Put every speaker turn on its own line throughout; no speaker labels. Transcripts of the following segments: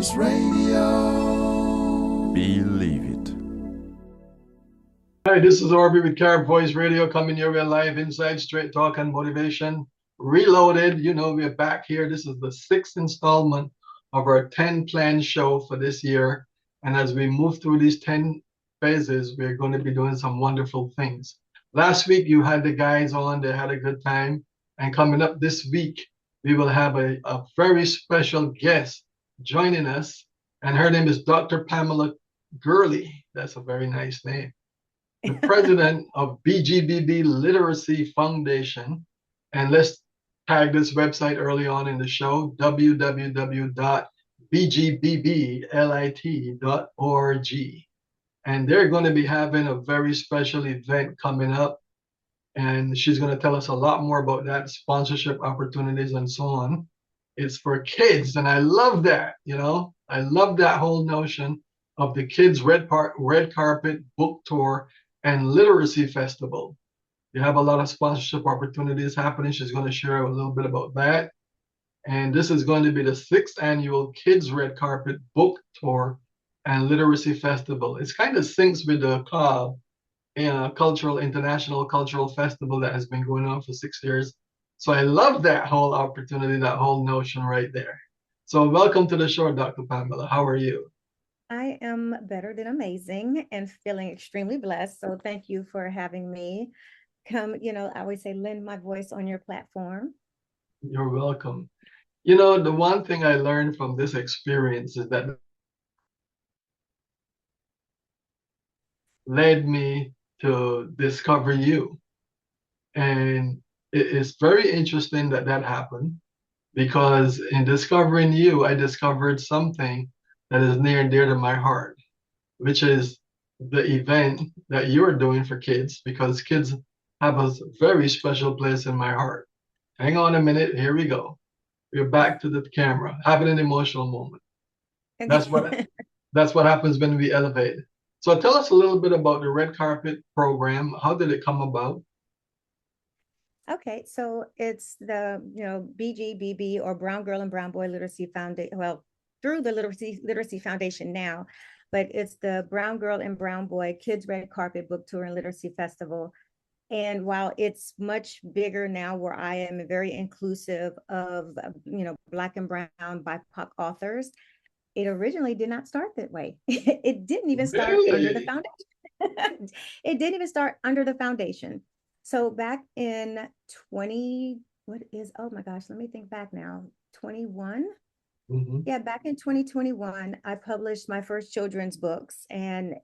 Voice Radio.
Believe it.
Hi, this is Orby with Carib Voice Radio coming your way live inside Straight Talk and Motivation. Reloaded, we're back here. This is the sixth installment of our 10 plan show for this year. And as we move through these 10 phases, we're going to be doing some wonderful things. Last week, you had the guys on, they had a good time. And coming up this week, we will have a very special guest joining us. And her name is Dr. Pamela Gurley. That's a very nice name. The president of BGBB Literacy Foundation. And let's tag this website early on in the show, www.bgbbblit.org. And they're going to be having a very special event coming up. And she's going to tell us a lot more about that, sponsorship opportunities and so on. It's for kids. And I love that, I love that whole notion of the kids' red carpet book tour and literacy festival. You have a lot of sponsorship opportunities happening. She's going to share a little bit about that. And this is going to be the 6th annual Kids Red Carpet Book Tour and Literacy Festival. It's kind of syncs with the International Cultural Festival that has been going on for 6 years. So I love that whole opportunity, that whole notion right there. So welcome to the show, Dr. Pamela. How are you?
I am better than amazing and feeling extremely blessed. So thank you for having me come, I always say, lend my voice on your platform.
You're welcome. The one thing I learned from this experience is that led me to discover you. And it is very interesting that happened, because in discovering you, I discovered something that is near and dear to my heart, which is the event that you're doing for kids, because kids have a very special place in my heart. Hang on a minute. Here we go. We're back to the camera, having an emotional moment. That's what happens when we elevate. So tell us a little bit about the Red Carpet program. How did it come about?
Okay, so it's the BGBB, or Brown Girl and Brown Boy Literacy Foundation. Well, through the Literacy Foundation now, but it's the Brown Girl and Brown Boy Kids Red Carpet Book Tour and Literacy Festival. And while it's much bigger now, where I am very inclusive of Black and Brown BIPOC authors, it originally did not start that way. It didn't even start under the foundation. It didn't even start under the foundation. So back in oh my gosh, let me think back now, 21.
Mm-hmm.
Yeah, back in 2021, I published my first children's books, and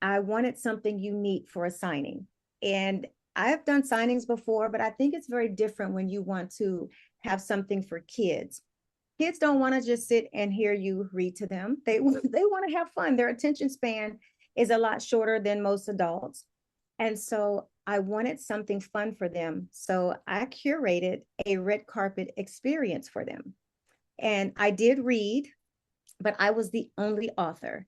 I wanted something unique for a signing. And I've done signings before, but I think it's very different when you want to have something for kids. Kids don't want to just sit and hear you read to them. They want to have fun. Their attention span is a lot shorter than most adults. And so I wanted something fun for them. So I curated a red carpet experience for them. And I did read, but I was the only author.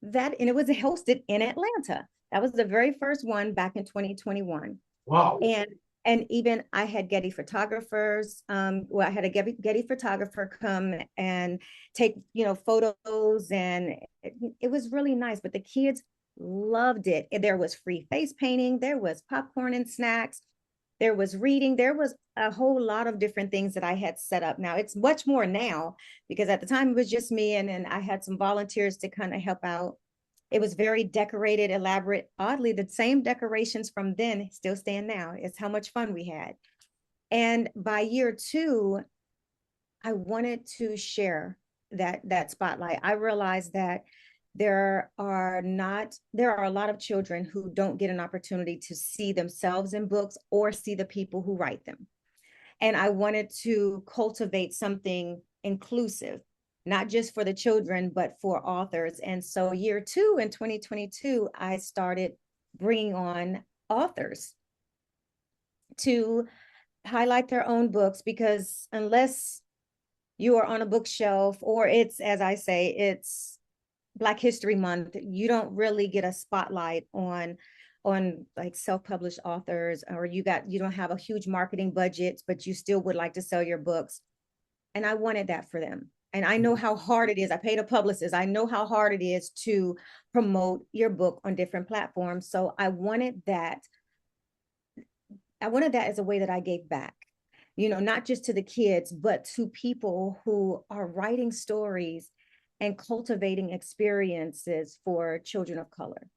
And it was hosted in Atlanta. That was the very first one back in 2021.
Wow.
And even I had Getty photographers. I had a Getty photographer come and take, photos, and it was really nice. But the kids loved it. There was free face painting. There was popcorn and snacks. There was reading. There was a whole lot of different things that I had set up. Now it's much more now, because at the time it was just me, and then I had some volunteers to kind of help out. It was very decorated, elaborate. Oddly, the same decorations from then still stand now. It's how much fun we had. And by year 2, I wanted to share that spotlight. I realized that there are a lot of children who don't get an opportunity to see themselves in books or see the people who write them. And I wanted to cultivate something inclusive, not just for the children, but for authors. And so year 2 in 2022, I started bringing on authors to highlight their own books, because unless you are on a bookshelf, or it's, as I say, it's Black History Month, you don't really get a spotlight on like self-published authors, or you don't have a huge marketing budget, but you still would like to sell your books. And I wanted that for them. And I know how hard it is. I paid a publicist. I know how hard it is to promote your book on different platforms. So I wanted that. I wanted that as a way that I gave back, not just to the kids, but to people who are writing stories and cultivating experiences for children of color.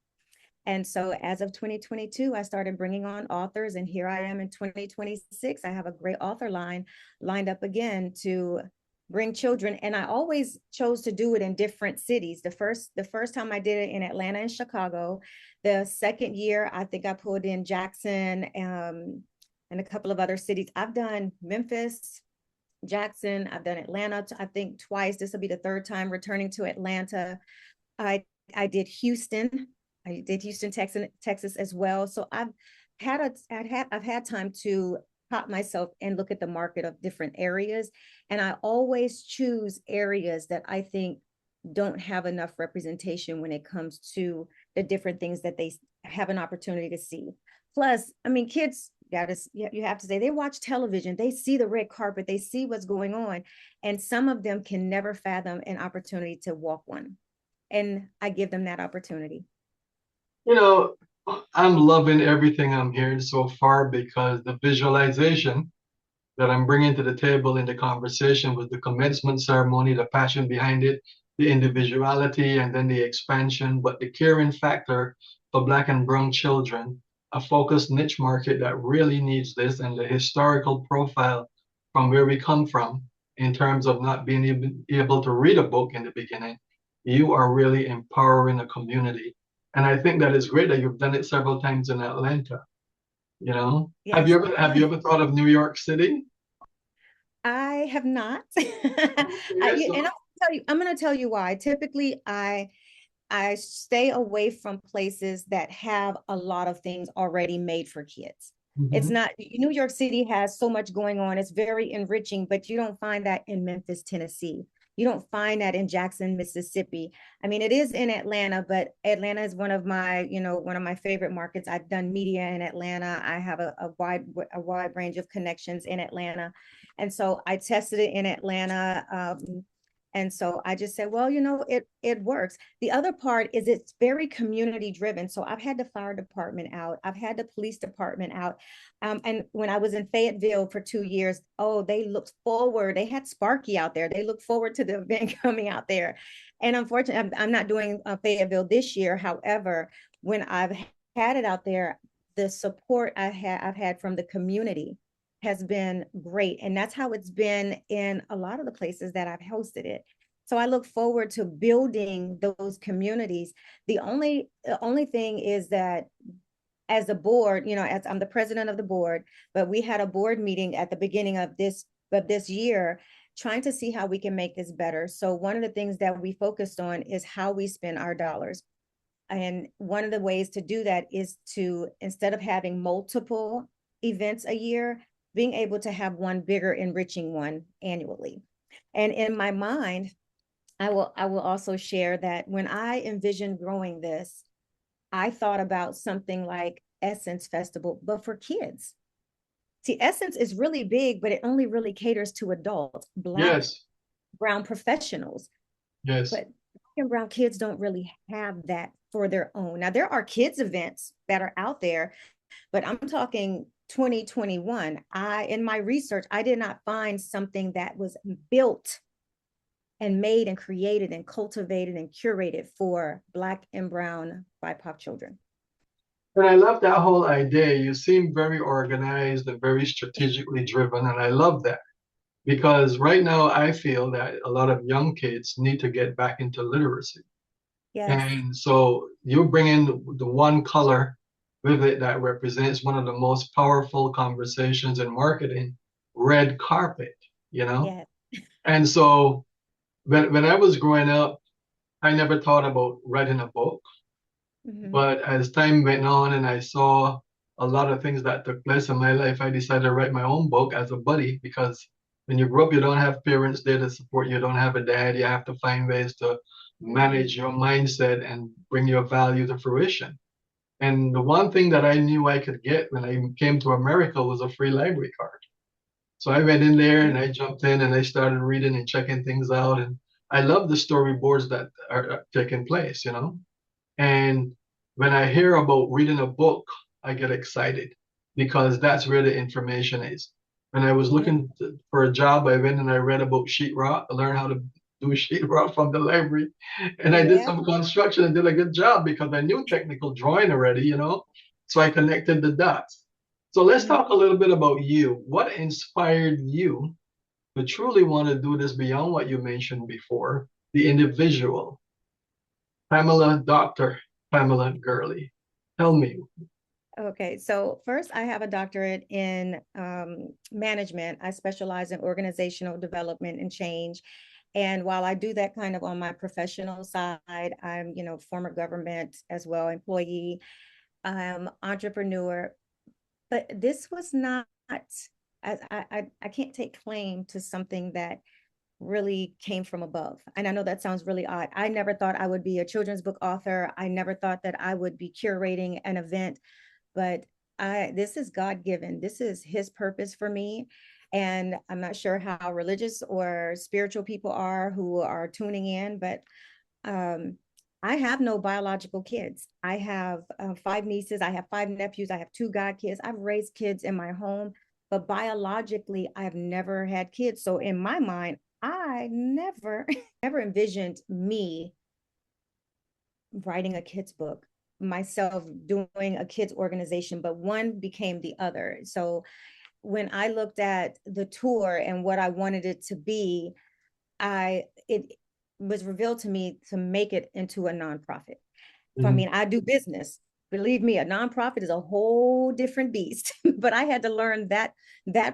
And so as of 2022, I started bringing on authors, and here I am in 2026. I have a great author line lined up again to bring children. And I always chose to do it in different cities. The first time I did it in Atlanta and Chicago. The second year, I think I pulled in Jackson, and a couple of other cities. I've done Memphis, Jackson, I've done Atlanta, I think twice. This will be the third time returning to Atlanta. I I did Houston. I did Houston, Texas as well. So I've had time to pop myself and look at the market of different areas. And I always choose areas that I think don't have enough representation when it comes to the different things that they have an opportunity to see. Plus, I mean, kids, you have to say, they watch television, they see the red carpet, they see what's going on, and some of them can never fathom an opportunity to walk one. And I give them that opportunity.
You know, I'm loving everything I'm hearing so far because the visualization that I'm bringing to the table in the conversation with the commencement ceremony, the passion behind it, the individuality, and then the expansion, but the caring factor for Black and Brown children, a focused niche market that really needs this, and the historical profile from where we come from in terms of not being able to read a book in the beginning. You are really empowering a community. And I think that is great that you've done it several times in Atlanta. You know,
Yes.
have you ever thought of New York City?
I have not.
Okay,
And
so
I'm going to tell you why. Typically, I stay away from places that have a lot of things already made for kids. It's
mhm.
not, New York City has so much going on. It's very enriching, but you don't find that in Memphis, Tennessee. You don't find that in Jackson, Mississippi. I mean, it is in Atlanta, but Atlanta is one of my favorite markets. I've done media in Atlanta. I have a wide range of connections in Atlanta. And so I tested it in Atlanta. And so I just said, well, it works. The other part is it's very community driven. So I've had the fire department out. I've had the police department out. And when I was in Fayetteville for 2 years, oh, they looked forward. They had Sparky out there. They looked forward to the event coming out there. And unfortunately, I'm not doing Fayetteville this year. However, when I've had it out there, the support I've had from the community has been great. And that's how it's been in a lot of the places that I've hosted it. So I look forward to building those communities. The only thing is that as a board, as I'm the president of the board, but we had a board meeting at the beginning of this year trying to see how we can make this better. So one of the things that we focused on is how we spend our dollars. And one of the ways to do that is to, instead of having multiple events a year, being able to have one bigger, enriching one annually. And in my mind, I will also share that when I envisioned growing this, I thought about something like Essence Festival, but for kids. See, Essence is really big, but it only really caters to adults, Black,
Yes,
brown professionals.
yes.
But Black and brown kids don't really have that for their own. Now, there are kids events that are out there, but I'm talking 2021. In my research, I did not find something that was built and made and created and cultivated and curated for Black and brown BIPOC children.
And I love that whole idea. You seem very organized and very strategically driven, and I love that because right now I feel that a lot of young kids need to get back into literacy.
Yes,
And so you bring in the one color with it that represents one of the most powerful conversations in marketing, red carpet, you know?
yes.
And so when I was growing up, I never thought about writing a book.
Mm-hmm.
But as time went on and I saw a lot of things that took place in my life, I decided to write my own book as a buddy because when you grow up, you don't have parents there to support you, you don't have a dad, you have to find ways to manage your mindset and bring your value to fruition. And the one thing that I knew I could get when I came to America was a free library card. So I went in there and I jumped in and I started reading and checking things out. And I love the storyboards that are taking place, you know. And when I hear about reading a book, I get excited because that's where the information is. When I was
Yeah.
looking for a job, I went and I read about sheetrock. I learned how to do sheetrock from the library. And I did
Yeah.
some construction and did a good job because I knew technical drawing already, you know. So I connected the dots. So let's
Mhm.
talk a little bit about you. What inspired you to truly want to do this beyond what you mentioned before, the individual? Dr. Pamela Gurley. Tell me.
Okay, so first I have a doctorate in management. I specialize in organizational development and change. And while I do that kind of on my professional side, I'm, former government as well, employee, entrepreneur. But this was not, I can't take claim to something that really came from above. And I know that sounds really odd. I never thought I would be a children's book author. I never thought that I would be curating an event, but this is God given. This is his purpose for me. And I'm not sure how religious or spiritual people are who are tuning in, but um, I have no biological kids. I have five nieces. I have five nephews. I have two godkids. I've raised kids in my home, but biologically, I've never had kids. So in my mind, I never, never envisioned me writing a kids book, myself doing a kids organization, but one became the other. So when I looked at the tour and what I wanted it to be, it was revealed to me to make it into a nonprofit. So, I
Mhm.
mean, I do business. Believe me, a nonprofit is a whole different beast. But I had to learn that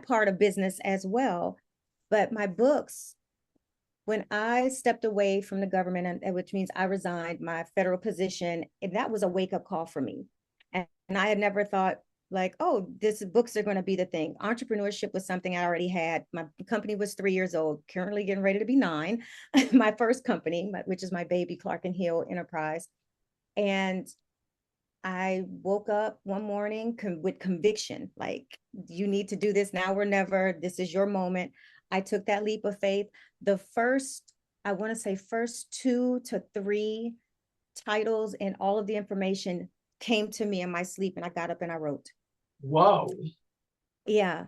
part of business as well. But my books, when I stepped away from the government, and which means I resigned my federal position, and that was a wake up call for me. And I had never thought like, oh, this books are going to be the thing. Entrepreneurship was something I already had. My company was 3 years old, currently getting ready to be 9. My first company, which is my baby, Clark and Hill Enterprise. And I woke up one morning with conviction, like, you need to do this now or never. This is your moment. I took that leap of faith. The first, I want to say, first 2 to 3 titles and all of the information came to me in my sleep, and I got up and I wrote.
Wow.
Yeah,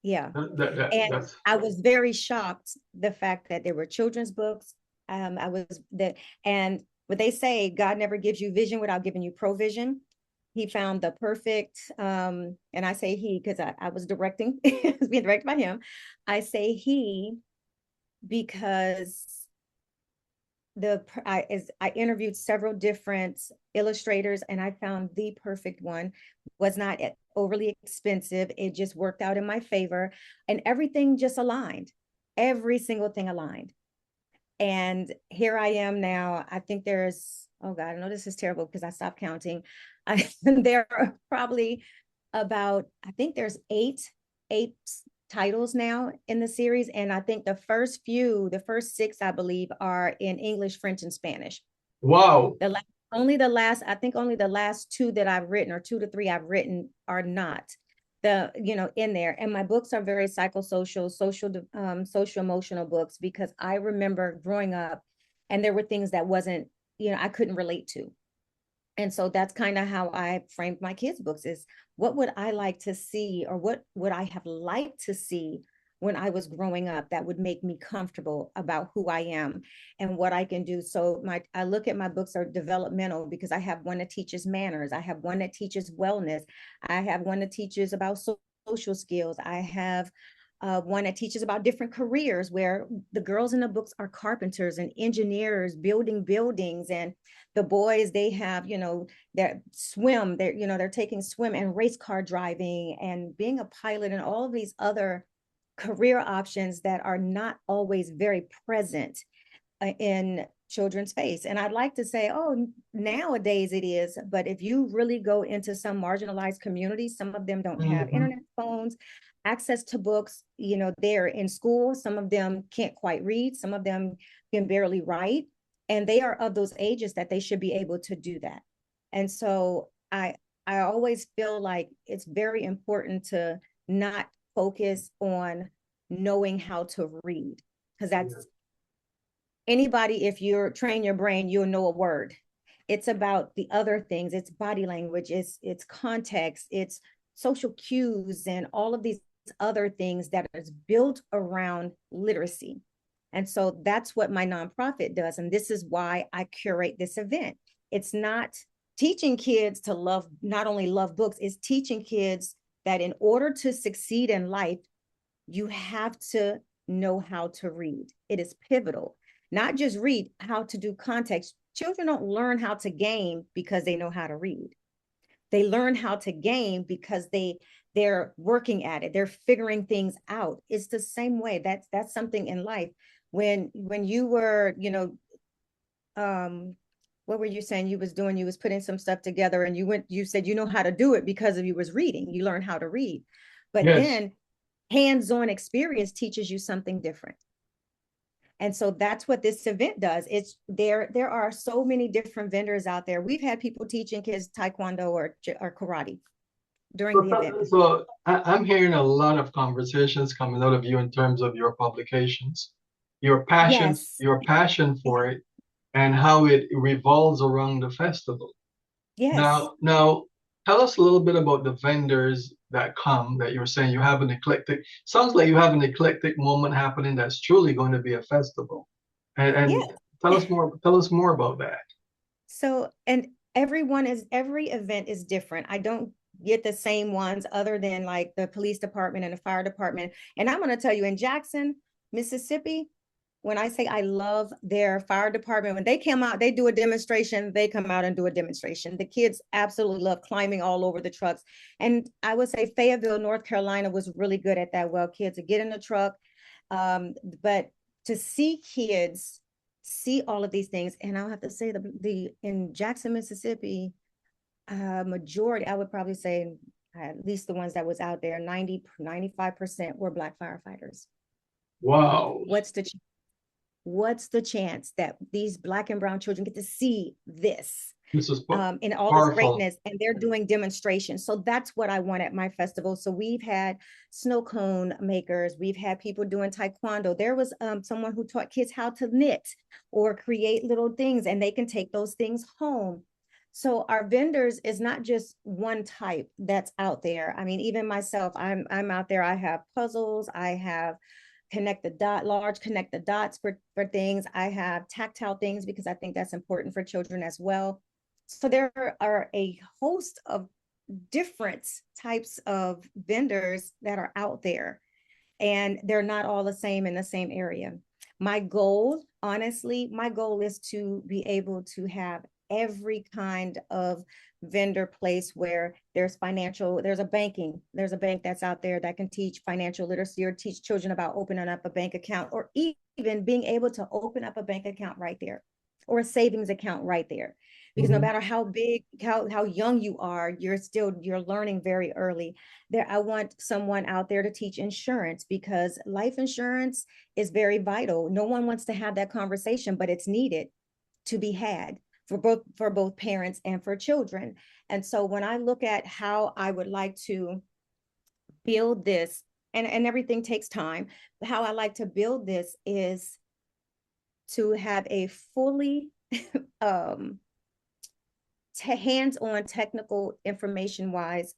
yeah. And
That's
I was very shocked the fact that there were children's books. I was that, and what they say, God never gives you vision without giving you provision. He found the perfect, and I say he because I was directing, I was being directed by him. I say he because I interviewed several different illustrators, and I found the perfect one. Was not overly expensive. It just worked out in my favor, and everything just aligned. Every single thing aligned. And here I am now. I think there's, oh God, I know this is terrible because I stopped counting. There are probably about, I think there's eight titles now in the series. And I think the first 6, I believe, are in English, French, and Spanish.
wow.
The last, only the last, I think only the last 2 that I've written, or 2 to 3 I've written, are not in there. And my books are very psychosocial, social emotional books, because I remember growing up and there were things that wasn't, I couldn't relate to. And so that's kind of how I framed my kids' books, is what would I like to see, or what would I have liked to see when I was growing up that would make me comfortable about who I am and what I can do. So I look at my books are developmental, because I have one that teaches manners. I have one that teaches wellness. I have one that teaches about social skills. I have one that teaches about different careers, where the girls in the books are carpenters and engineers building buildings, and the boys, they have, they're taking swim and race car driving and being a pilot, and all of these other career options that are not always very present in children's face. And I'd like to say, oh, nowadays it is, but if you really go into some marginalized communities, some of them don't have
Mhm.
internet phones, access to books. They're in school. Some of them can't quite read. Some of them can barely write. And they are of those ages that they should be able to do that. And so I always feel like it's very important to not focus on knowing how to read, because that's
Yeah.
anybody, if you're train your brain, you'll know a word. It's about the other things. It's body language, it's context, it's social cues, and all of these other things that is built around literacy. And so that's what my nonprofit does. And this is why I curate this event. It's not teaching kids to love, not only love books, it's teaching kids that in order to succeed in life, you have to know how to read. It is pivotal. Not just read, how to do context. Children don't learn how to game because they know how to read. They learn how to game because they're working at it. They're figuring things out. It's the same way. That's something in life. When you were, what were you saying you was doing? You was putting some stuff together, and you said you know how to do it because of you was reading. You learned how to read. But
Yes.
then hands-on experience teaches you something different. And so that's what this event does. It's there are so many different vendors out there. We've had people teaching kids taekwondo or karate during the event.
So I'm hearing a lot of conversations coming out of you in terms of your publications,
Yes.
your passion for it, and how it revolves around the festival.
Yes.
Now, tell us a little bit about the vendors that come that you're saying you have an eclectic. Sounds like you have an eclectic moment happening that's truly going to be a festival. And
Yeah.
tell us more about that.
So, and every event is different. I don't get the same ones other than like the police department and the fire department. And I'm going to tell you, in Jackson, Mississippi, when I say I love their fire department, when they come out, they do a demonstration, they come out and do a demonstration. The kids absolutely love climbing all over the trucks. And I would say Fayetteville, North Carolina was really good at that. Well, kids would get in the truck. But to see kids see all of these things, and I'll have to say the in Jackson, Mississippi, majority, I would probably say at least the ones that was out there, 95% were Black firefighters.
Wow.
What's the chance that these Black and brown children get to see this
This is
in all its
powerful.
greatness, and they're doing demonstrations? So that's what I want at my festival. So we've had snow cone makers, we've had people doing taekwondo. There was someone who taught kids how to knit or create little things, and they can take those things home. So our vendors is not just one type that's out there. I mean, even myself, I'm out there. I have puzzles, I have large connect the dots for things. I have tactile things because I think that's important for children as well. So there are a host of different types of vendors that are out there, and they're not all the same in the same area. My goal, honestly, my goal is to be able to have every kind of vendor place where there's a bank that's out there that can teach financial literacy or teach children about opening up a bank account, or even being able to open up a bank account right there or a savings account right there. Because no
Mhm.
matter how big, how young you are, you're learning very early. I want someone out there to teach insurance, because life insurance is very vital. No one wants to have that conversation, but it's needed to be had for both parents and for children. And so when I look at how I would like to build this, and everything takes time, how I like to build this is to have a fully um, hands-on technical information wise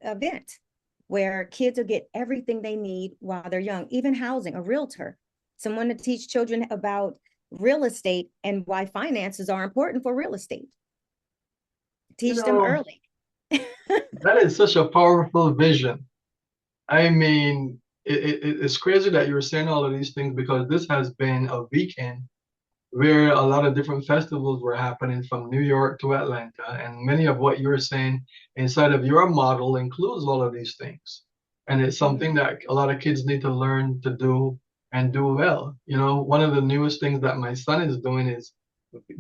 event where kids will get everything they need while they're young, even housing, a realtor, someone to teach children about real estate and why finances are important for real estate.
You
Teach them
know,
early.
that is such a powerful vision. I mean, it's crazy that you're saying all of these things because this has been a weekend where a lot of different festivals were happening from New York to Atlanta, and many of what you're saying inside of your model includes all of these things. And it's something
Mhm.
that a lot of kids need to learn to do and do well. You know, one of the newest things that my son is doing is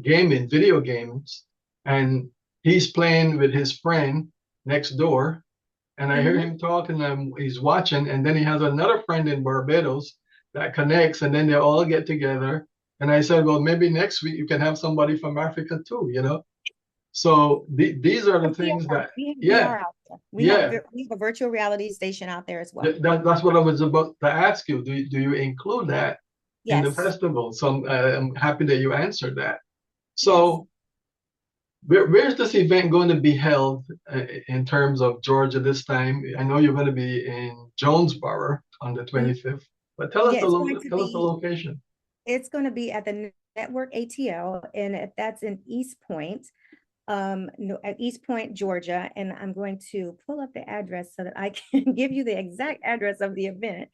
gaming, video games, and he's playing with his friend next door, and I hear
Mhm.
him talking, and he's watching, and then he has another friend in Barbados that connects, and then they all get together. And I said, well, maybe next week you can have somebody from Africa too, you know? So these are the things
VR.
that,
We have
yeah,
VR out there.
yeah,
We have a virtual reality station out there as well.
that's what I was about to ask you. Do you include that in the
Yes,
festival? So I'm happy that you answered that.
yes.
So where's this event going to be held in terms of Georgia this time? I know you're going to be in Jonesboro on the
Mm,
25th, but
yeah, it's going to
tell us the
be
location.
it's going to be at the Network ATL, and that's in East Point, no, at East Point, Georgia. And I'm going to pull up the address so that I can give you the exact address of the event.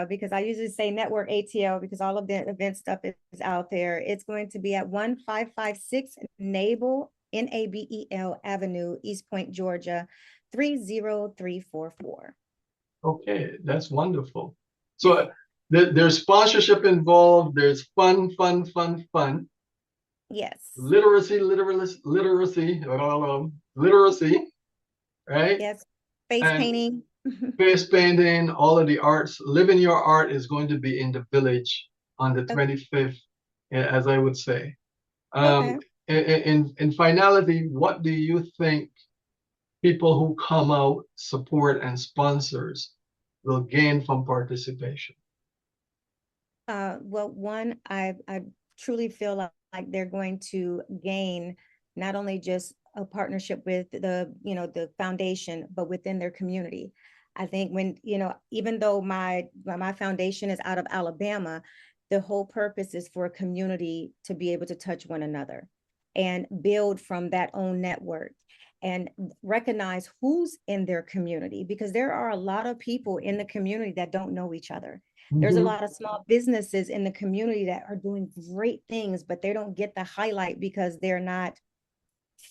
Because I usually say Network ATL because all of the event stuff is out there. It's going to be at 1556 Nabel, Nabel Avenue, East Point, Georgia, 30344.
Okay, that's wonderful. So there's sponsorship involved. There's fun, fun, fun, fun.
Yes,
Literacy, right?
yes. Face
And
painting.
face painting, all of the arts. Living your art is going to be in the village on the
Okay.
25th, as I would say. Um,
Okay.
in finality, what do you think people who come out, support, and sponsors will gain from participation?
Well, one, I truly feel like they're going to gain not only just a partnership with the foundation, but within their community. I think when, even though my foundation is out of Alabama, the whole purpose is for a community to be able to touch one another and build from that own network and recognize who's in their community, because there are a lot of people in the community that don't know each other. There's a
Mhm.
lot of small businesses in the community that are doing great things, but they don't get the highlight because they're not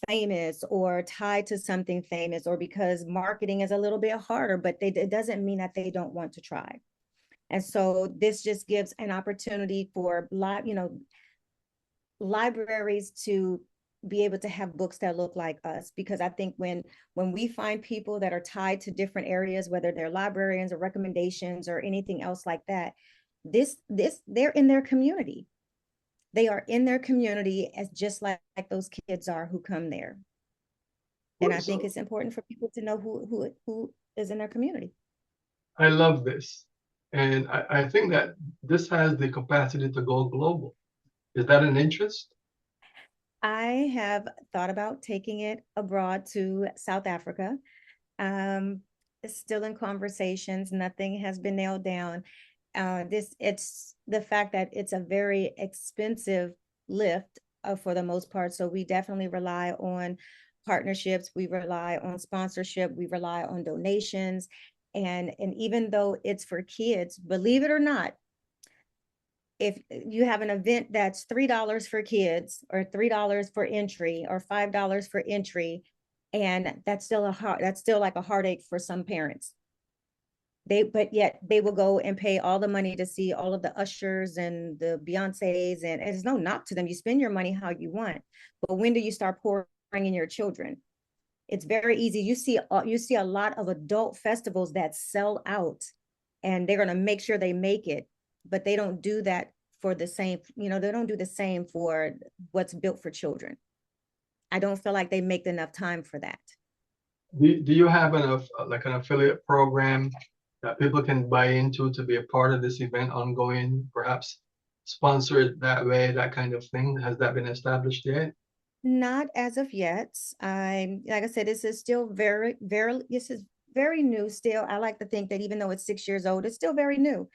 famous or tied to something famous, or because marketing is a little bit harder, but it doesn't mean that they don't want to try. And so this just gives an opportunity for libraries to be able to have books that look like us, because I think when we find people that are tied to different areas, whether they're librarians or recommendations or anything else like that, this they're in their community. They are in their community as just like those kids are who come there. And I think
So
it's important for people to know who is in their community.
I love this. And I think that this has the capacity to go global. Is that an interest?
I have thought about taking it abroad to South Africa. It's still in conversations. Nothing has been nailed down. It's the fact that it's a very expensive lift for the most part. So we definitely rely on partnerships. We rely on sponsorship. We rely on donations. And even though it's for kids, believe it or not, if you have an event that's $3 for kids or $3 for entry or $5 for entry, and that's still like a heartache for some parents. But yet they will go and pay all the money to see all of the ushers and the Beyoncés, and there's no knock to them. You spend your money how you want, but when do you start pouring in your children? It's very easy. You see a lot of adult festivals that sell out, and they're going to make sure they make it, but they don't do that for the same. They don't do the same for what's built for children. I don't feel like they make enough time for that.
Do you have like an affiliate program that people can buy into to be a part of this event ongoing, perhaps sponsor it that way, that kind of thing? Has that been established yet?
Not as of yet. Like I said, this is still this is very new still. I like to think that even though it's 6 years old, it's still very new.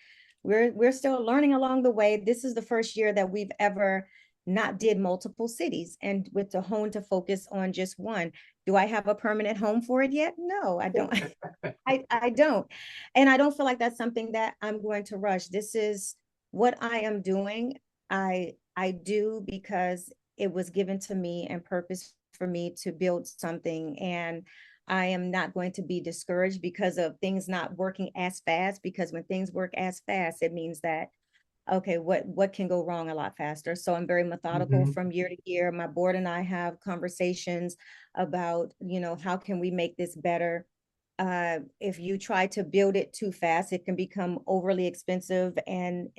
We're still learning along the way. This is the first year that we've ever not did multiple cities and with the home to focus on just one. Do I have a permanent home for it yet? No, I don't. I don't. And I don't feel like that's something that I'm going to rush. This is what I am doing. I do because it was given to me and purpose for me to build something. And I am not going to be discouraged because of things not working as fast, because when things work as fast, it means that okay, what can go wrong a lot faster. So I'm very methodical
Mhm.
from year to year. My board and I have conversations about, how can we make this better. If you try to build it too fast, it can become overly expensive, and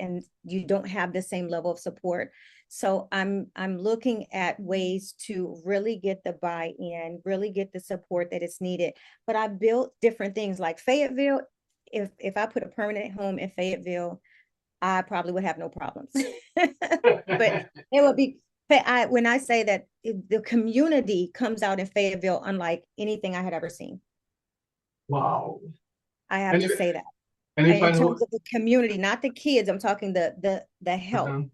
you don't have the same level of support. So I'm looking at ways to really get the buy-in, really get the support that is needed. But I built different things like Fayetteville. If I put a permanent home in Fayetteville, I probably would have no problems. But it would be, when I say that the community comes out in Fayetteville unlike anything I had ever seen.
Wow.
I have
Any,
to say that.
any
In
final?
terms of the community, not the kids, I'm talking the help,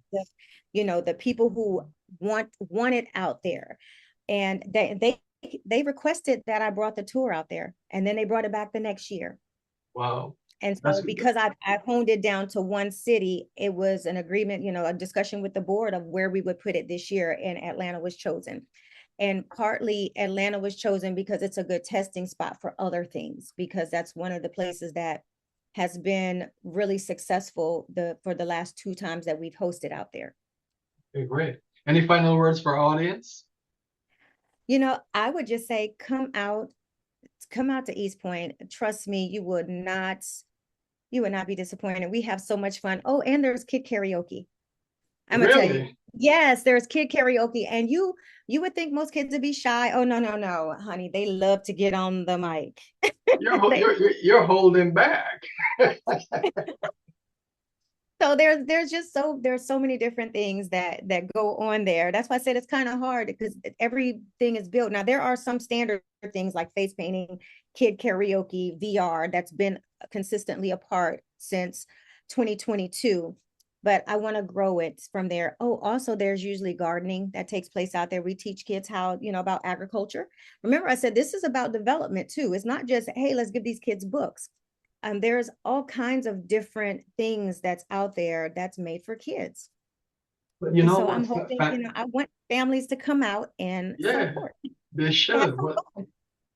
the people who want it out there. And they requested that I brought the tour out there, and then they brought it back the next year.
Wow.
And so because I honed it down to one city, it was an agreement, a discussion with the board of where we would put it this year, and Atlanta was chosen. And partly Atlanta was chosen because it's a good testing spot for other things, because that's one of the places that has been really successful for the last 2 times that we've hosted out there.
Okay, great. Any final words for our audience?
I would just say, come out to East Point. Trust me, you would not be disappointed. We have so much fun. Oh, and there's kid karaoke. I'm gonna tell you. Yes, there's kid karaoke. And you would think most kids would be shy. Oh, no, honey. They love to get on the mic.
You're holding back.
So there's so many different things that go on there. That's why I said it's kind of hard, because everything is built. Now there are some standard things like face painting, kid karaoke, VR that's been consistently a part since 2022. But I want to grow it from there. Oh, also there's usually gardening that takes place out there. We teach kids how, about agriculture. Remember, I said this is about development too. It's not just, hey, let's give these kids books. There's all kinds of different things that's out there that's made for kids.
But
so I'm hoping, I want families to come out and support.
They should.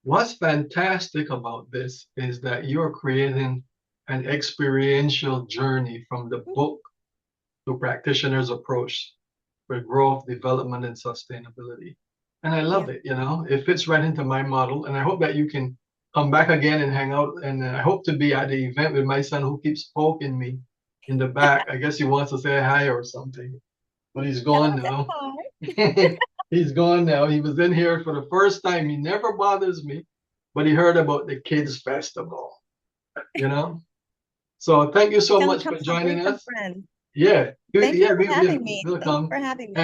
What's fantastic about this is that you're creating an experiential journey from the book to practitioners' approach for growth, development, and sustainability. And I love it. It fits right into my model. And I hope that you can come back again and hang out. And I hope to be at the event with my son, who keeps poking me in the back. I guess he wants to say hi or something, but he's gone now. He's gone now. He was in here for the first time. He never bothers me, but he heard about the kids festival, So thank you so much for joining us. Yeah.
Thank you for having me.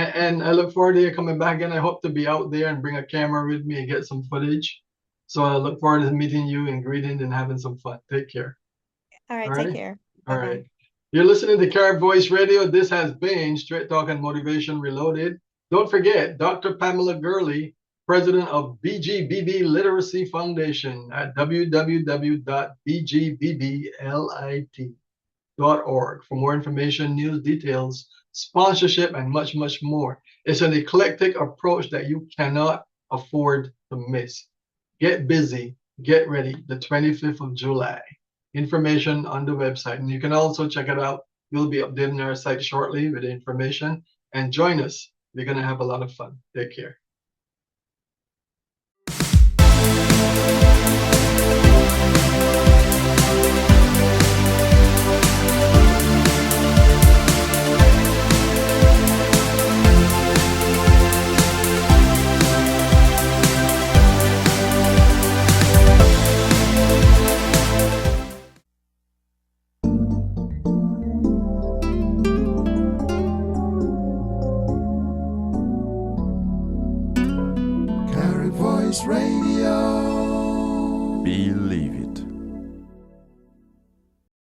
And I look forward to you coming back again. I hope to be out there and bring a camera with me and get some footage. So I look forward to meeting you and greeting and having some fun. Take care.
All right. Take care.
All right. You're listening to Carib Voice Radio. This has been Straight Talk and Motivation Reloaded. Don't forget, Dr. Pamela Gurley, president of BGBB Literacy Foundation at www.bgbbblit.org for more information, news, details, sponsorship, and much, much more. It's an eclectic approach that you cannot afford to miss. Get busy, get ready, the 25th of July. Information on the website, and you can also check it out. We'll be updating our site shortly with the information, and join us. We're going to have a lot of fun. Take care.
Radio. Believe it.